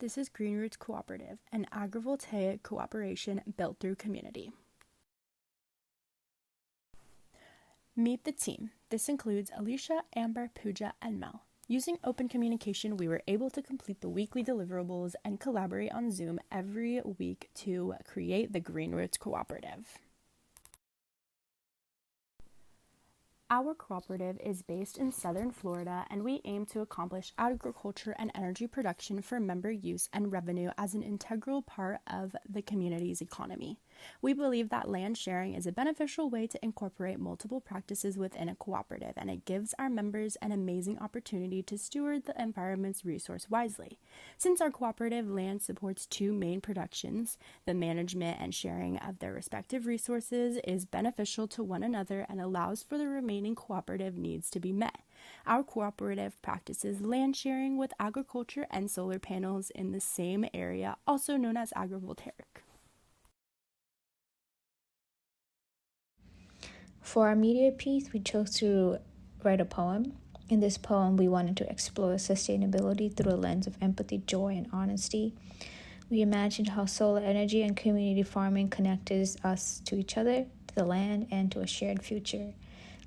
This is GreenRoots Cooperative, an agrivoltaic cooperation built through community. Meet the team. This includes Alicia, Amber, Pooja, and Mel. Using open communication, we were able to complete the weekly deliverables and collaborate on Zoom every week to create the GreenRoots Cooperative. Our cooperative is based in southern Florida, and we aim to accomplish agriculture and energy production for member use and revenue as an integral part of the community's economy. We believe that land sharing is a beneficial way to incorporate multiple practices within a cooperative, and it gives our members an amazing opportunity to steward the environment's resource wisely. Since our cooperative land supports two main productions, the management and sharing of their respective resources is beneficial to one another and allows for the remaining cooperative needs to be met. Our cooperative practices land sharing with agriculture and solar panels in the same area, also known as agrivoltaic. For our media piece, we chose to write a poem. In this poem, we wanted to explore sustainability through a lens of empathy, joy, and honesty. We imagined how solar energy and community farming connected us to each other, to the land, and to a shared future.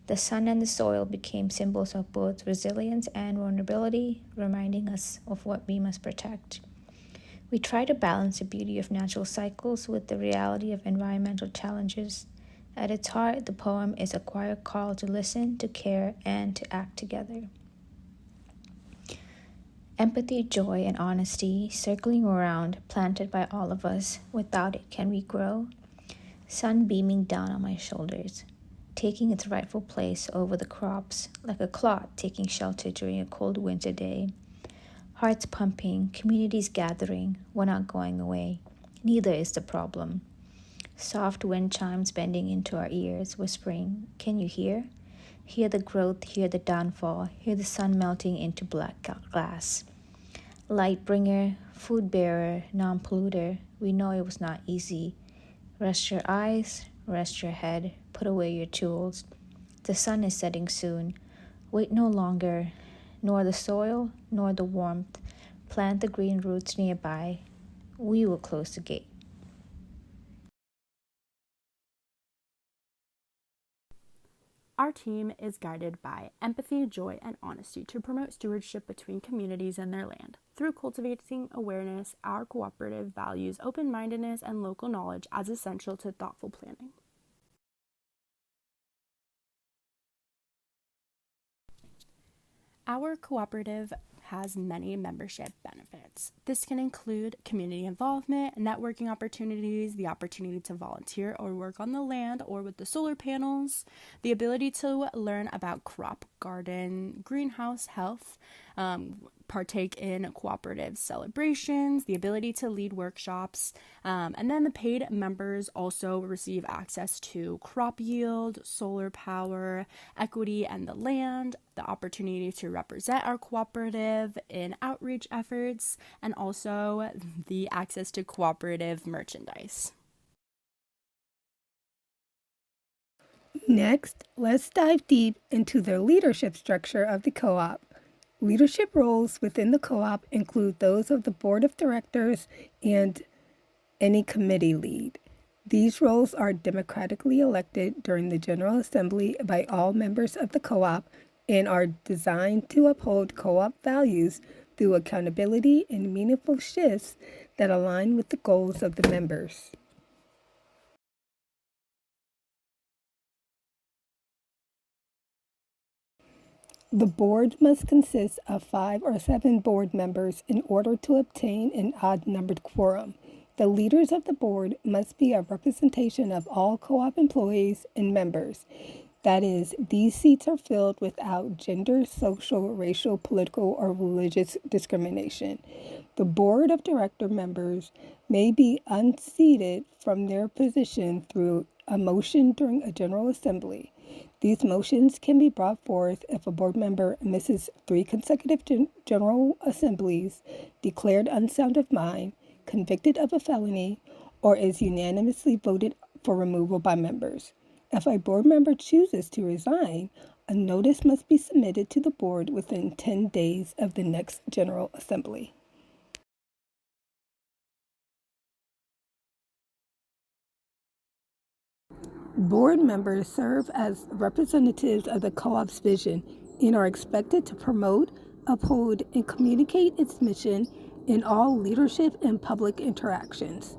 The sun and the soil became symbols of both resilience and vulnerability, reminding us of what we must protect. We try to balance the beauty of natural cycles with the reality of environmental challenges. At its heart, the poem is a quiet call to listen, to care, and to act together. Empathy, joy, and honesty circling around, planted by all of us. Without it, can we grow? Sun beaming down on my shoulders, taking its rightful place over the crops, like a cloth taking shelter during a cold winter day. Hearts pumping, communities gathering, we're not going away. Neither is the problem. Soft wind chimes bending into our ears, whispering, can you hear? Hear the growth, hear the downfall, hear the sun melting into black glass. Light bringer, food bearer, non-polluter, we know it was not easy. Rest your eyes, rest your head, put away your tools. The sun is setting soon. Wait no longer, nor the soil, nor the warmth. Plant the green roots nearby. We will close the gate. Our team is guided by empathy, joy, and honesty to promote stewardship between communities and their land. Through cultivating awareness, our cooperative values open-mindedness and local knowledge as essential to thoughtful planning. Our cooperative has many membership benefits. This can include community involvement, networking opportunities, the opportunity to volunteer or work on the land or with the solar panels, the ability to learn about crop, garden, greenhouse health, partake in cooperative celebrations, the ability to lead workshops, and then the paid members also receive access to crop yield, solar power, equity and the land, the opportunity to represent our cooperative in outreach efforts, and also the access to cooperative merchandise. Next, let's dive deep into the leadership structure of the co-op. Leadership roles within the co-op include those of the board of directors and any committee lead. These roles are democratically elected during the General Assembly by all members of the co-op and are designed to uphold co-op values through accountability and meaningful shifts that align with the goals of the members. The board must consist of 5 or 7 board members in order to obtain an odd-numbered quorum. The leaders of the board must be a representation of all co-op employees and members. That is, these seats are filled without gender, social, racial, political, or religious discrimination. The board of director members may be unseated from their position through a motion during a general assembly. These motions can be brought forth if a board member misses 3 consecutive general assemblies, declared unsound of mind, convicted of a felony, or is unanimously voted for removal by members. If a board member chooses to resign, a notice must be submitted to the board within 10 days of the next general assembly. Board members serve as representatives of the co-op's vision and are expected to promote, uphold, and communicate its mission in all leadership and public interactions.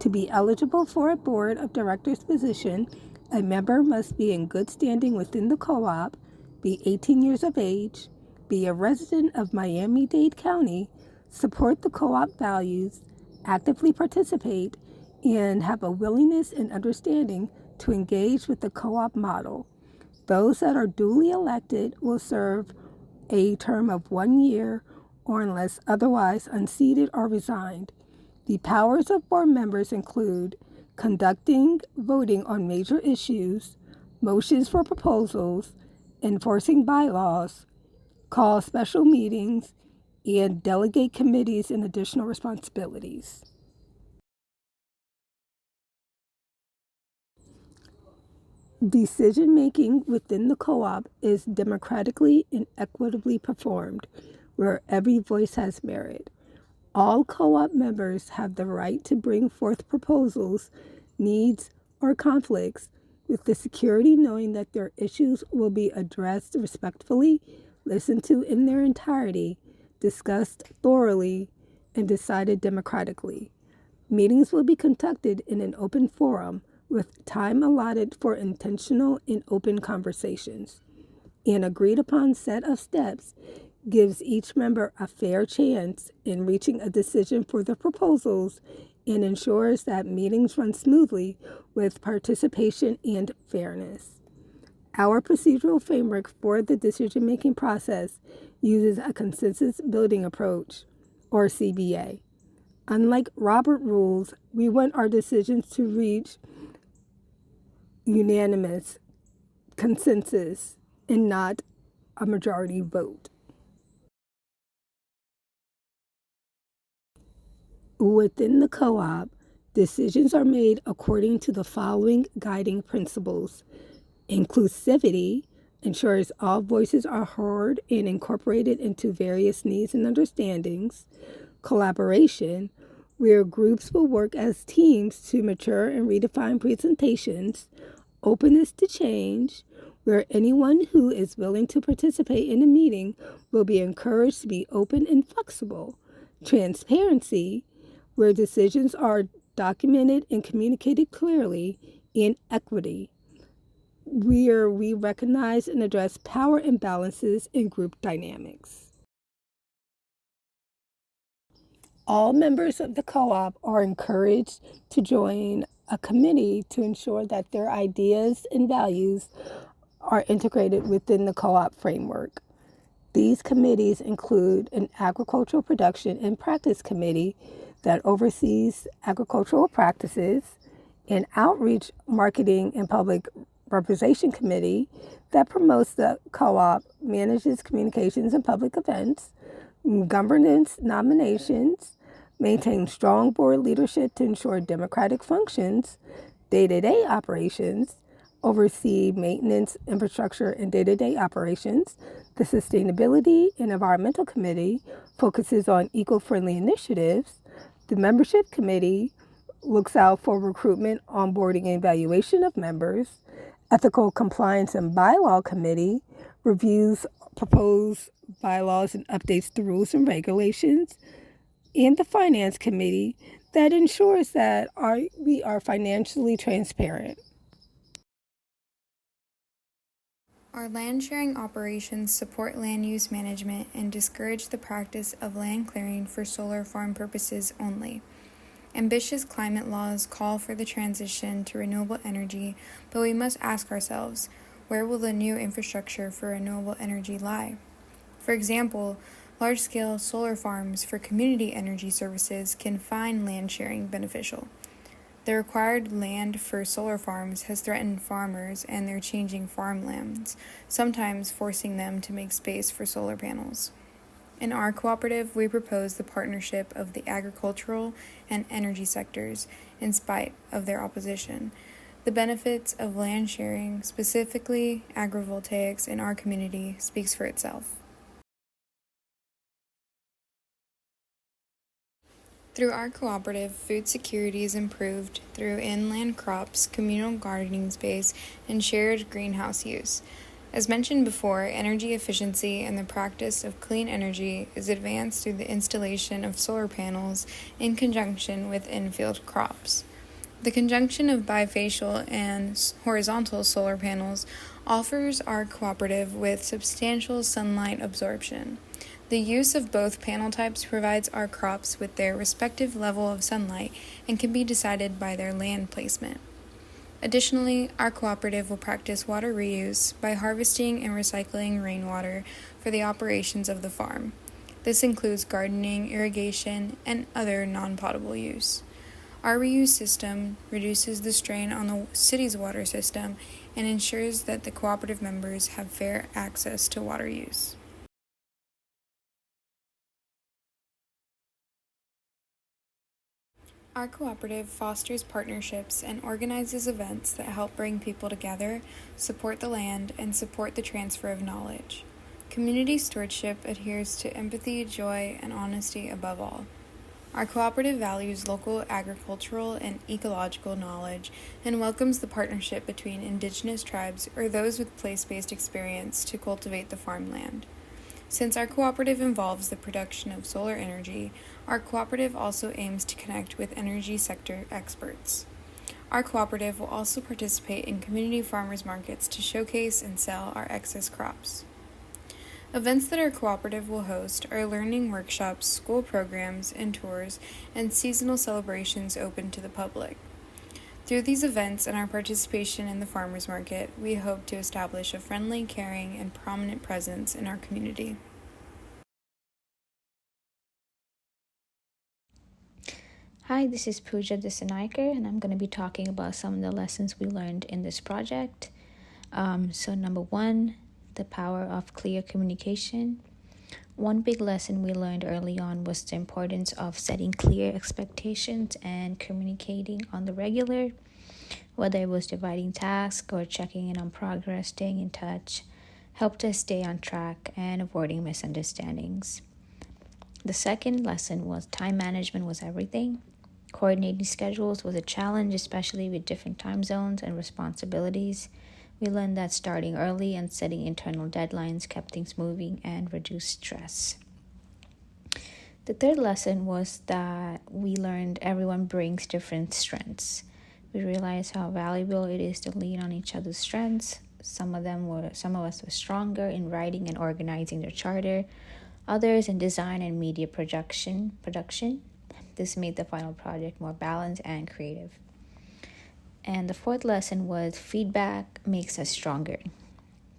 To be eligible for a board of directors position, a member must be in good standing within the co-op, be 18 years of age, be a resident of Miami-Dade County, support the co-op values, actively participate, and have a willingness and understanding to engage with the co-op model. Those that are duly elected will serve a term of 1 year or unless otherwise unseated or resigned. The powers of board members include conducting voting on major issues, motions for proposals, enforcing bylaws, call special meetings, and delegate committees and additional responsibilities. Decision-making within the co-op is democratically and equitably performed, where every voice has merit. All co-op members have the right to bring forth proposals, needs, or conflicts with the security knowing that their issues will be addressed respectfully, listened to in their entirety, discussed thoroughly, and decided democratically. Meetings will be conducted in an open forum with time allotted for intentional and open conversations. An agreed upon set of steps gives each member a fair chance in reaching a decision for the proposals and ensures that meetings run smoothly with participation and fairness. Our procedural framework for the decision-making process uses a consensus building approach, or CBA. Unlike Robert rules, we want our decisions to reach unanimous consensus and not a majority vote. Within the co-op, decisions are made according to the following guiding principles. Inclusivity ensures all voices are heard and incorporated into various needs and understandings. Collaboration, where groups will work as teams to mature and redefine presentations. Openness to change, where anyone who is willing to participate in a meeting will be encouraged to be open and flexible. Transparency, where decisions are documented and communicated clearly. And equity, where we recognize and address power imbalances in group dynamics. All members of the co-op are encouraged to join a committee to ensure that their ideas and values are integrated within the co-op framework. These committees include an agricultural production and practice committee that oversees agricultural practices, an outreach, marketing, and public representation committee that promotes the co-op, manages communications and public events, governance nominations, maintain strong board leadership to ensure democratic functions, day-to-day operations, oversee maintenance, infrastructure, and day-to-day operations. The Sustainability and Environmental Committee focuses on eco-friendly initiatives. The Membership Committee looks out for recruitment, onboarding, and evaluation of members. Ethical Compliance and Bylaw Committee reviews proposed bylaws and updates the rules and regulations. And the Finance Committee that ensures that we are financially transparent. Our land sharing operations support land use management and discourage the practice of land clearing for solar farm purposes only. Ambitious climate laws call for the transition to renewable energy, but we must ask ourselves, where will the new infrastructure for renewable energy lie? For example, large-scale solar farms for community energy services can find land sharing beneficial. The required land for solar farms has threatened farmers and their changing farmlands, sometimes forcing them to make space for solar panels. In our cooperative, we propose the partnership of the agricultural and energy sectors in spite of their opposition. The benefits of land sharing, specifically agrivoltaics in our community, speaks for itself. Through our cooperative, food security is improved through inland crops, communal gardening space, and shared greenhouse use. As mentioned before, energy efficiency and the practice of clean energy is advanced through the installation of solar panels in conjunction with in-field crops. The conjunction of bifacial and horizontal solar panels offers our cooperative with substantial sunlight absorption. The use of both panel types provides our crops with their respective level of sunlight and can be decided by their land placement. Additionally, our cooperative will practice water reuse by harvesting and recycling rainwater for the operations of the farm. This includes gardening, irrigation, and other non-potable use. Our reuse system reduces the strain on the city's water system and ensures that the cooperative members have fair access to water use. Our cooperative fosters partnerships and organizes events that help bring people together, support the land, and support the transfer of knowledge. Community stewardship adheres to empathy, joy, and honesty above all. Our cooperative values local agricultural and ecological knowledge and welcomes the partnership between indigenous tribes or those with place-based experience to cultivate the farmland. Since our cooperative involves the production of solar energy, our cooperative also aims to connect with energy sector experts. Our cooperative will also participate in community farmers markets to showcase and sell our excess crops. Events that our cooperative will host are learning workshops, school programs and tours, and seasonal celebrations open to the public. Through these events and our participation in the farmers market, we hope to establish a friendly, caring, and prominent presence in our community. Hi, this is Pooja Disanaikar, and I'm going to be talking about some of the lessons we learned in this project. So number one, the power of clear communication. One big lesson we learned early on was the importance of setting clear expectations and communicating on the regular, whether it was dividing tasks or checking in on progress, staying in touch, helped us stay on track and avoiding misunderstandings. The second lesson was time management was everything. Coordinating schedules was a challenge, especially with different time zones and responsibilities. We learned that starting early and setting internal deadlines kept things moving and reduced stress. The third lesson was that we learned everyone brings different strengths. We realized how valuable it is to lean on each other's strengths. Some of us were stronger in writing and organizing their charter, others in design and media production. This made the final project more balanced and creative. And the fourth lesson was feedback makes us stronger.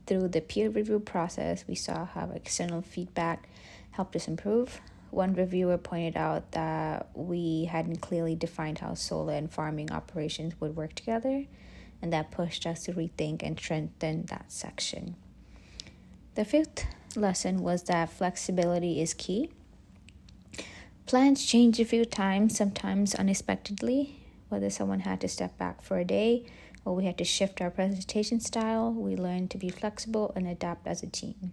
Through the peer review process, we saw how external feedback helped us improve. One reviewer pointed out that we hadn't clearly defined how solar and farming operations would work together, and that pushed us to rethink and strengthen that section. The fifth lesson was that flexibility is key. Plans change a few times, sometimes unexpectedly. Whether someone had to step back for a day or we had to shift our presentation style, we learned to be flexible and adapt as a team.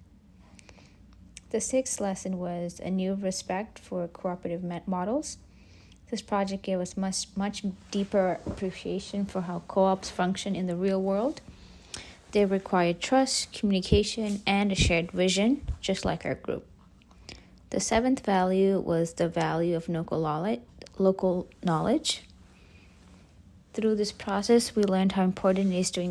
The sixth lesson was a new respect for cooperative models. This project gave us much deeper appreciation for how co-ops function in the real world. They require trust, communication, and a shared vision, just like our group. The seventh value was the value of local knowledge. Through this process, we learned how important it is to